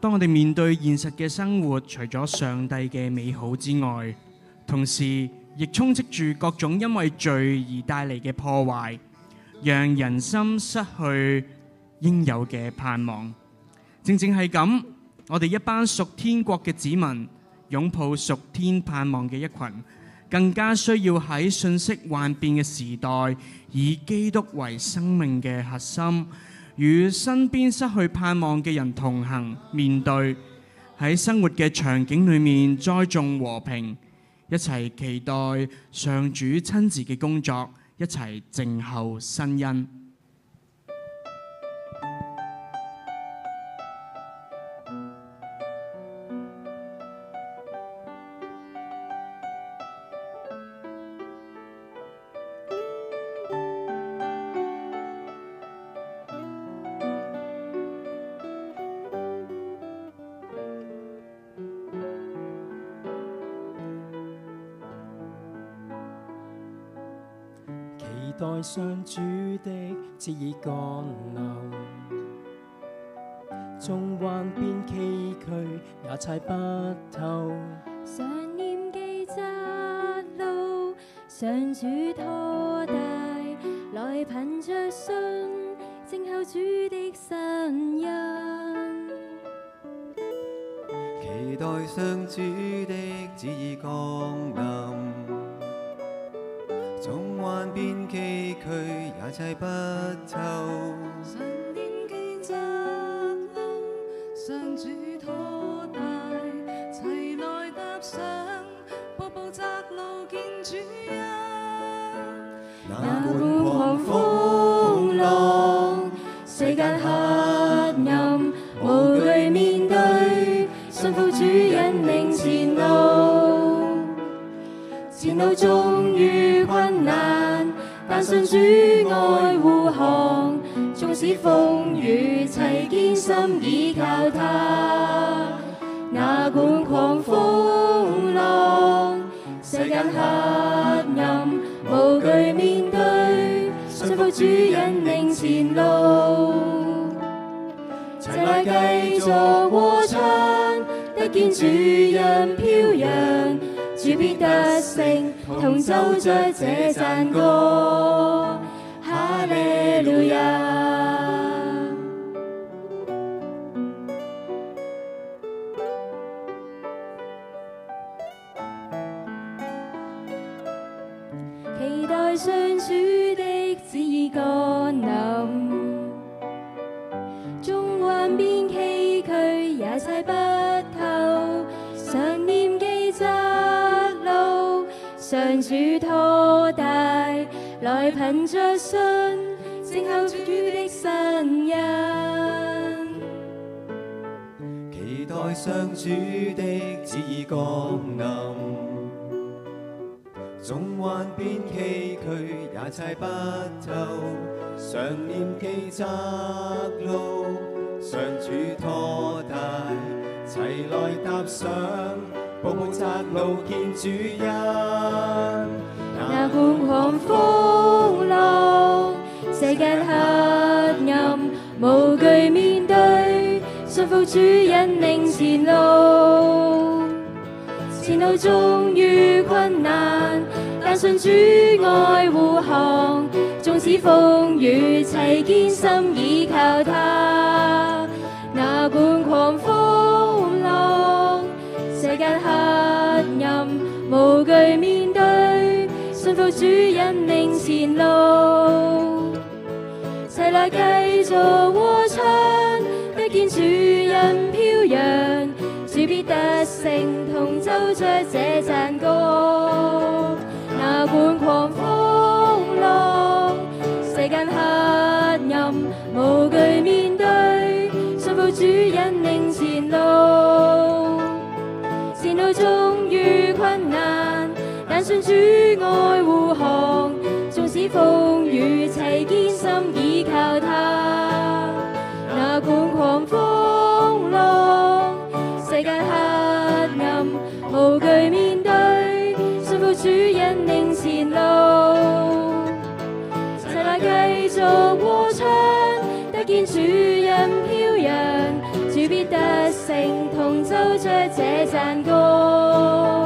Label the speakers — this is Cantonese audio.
Speaker 1: 當我哋面對現實嘅生活，除咗上帝嘅美好之外，同時亦充斥住各種因為罪而帶嚟嘅破壞，讓人心失去應有嘅盼望。正正係咁，我哋一班屬天國嘅子民，擁抱屬天盼望嘅一群，更加需要喺信息幻變嘅時代，以基督為生命嘅核心，與身邊失去盼望嘅人同行，面對喺生活嘅場景裏面栽種和平，一齊期待上主親自嘅工作，一齊靜候新恩。
Speaker 2: 期待上主的旨意降臨，縱幻變崎嶇也猜不透，
Speaker 3: 常念記窄路，上主拖帶，來憑着信，靜候主的神恩。
Speaker 4: 期待上主的旨意降臨，縱幻變崎嶇也猜不透，
Speaker 5: 常念記窄路，上主拖帶，齊來踏上，步步窄路見主恩。
Speaker 3: 哪管狂風浪，世間黑暗，無懼面對，信服主引領前路。前路縱遇困難，但信主愛護航，縱使風雨齊堅心倚靠他。哪管狂風浪，世間黑暗，無懼面對，信服主引領前路。齊來繼續和唱，得見主恩飄揚，主必得勝，同奏着這讚歌，哈利路亞。期待上主的旨意降臨，縱幻變崎嶇也猜不透，常念記窄路，上主拖帶，來憑着信，靜候主的神恩。
Speaker 4: 期待上主的旨意降臨，縱幻變崎嶇也猜不透，常念記窄路，上主拖帶，齊來踏上，步步窄路見主恩。
Speaker 3: 哪管狂風浪，世間黑暗，無懼面對，信服主引領前路。前路縱遇困難，但信主愛護航，縱使風雨齊堅心倚靠他。哪管狂風浪，世間黑暗，無懼面對，信服主引領前路。齊來繼續和唱，得見主恩飄揚，主必得勝，同奏着這讚歌。哪管狂風浪，世間黑暗，無懼面對，信服主引領前路。前路縱遇困難，但信主愛護航，縱使風雨齊堅心倚靠他。哪管狂風浪，世間黑暗，無懼面對，信服主引領前路。齊來繼續和唱，得見主恩飄揚，主必得勝，同奏着這讚歌。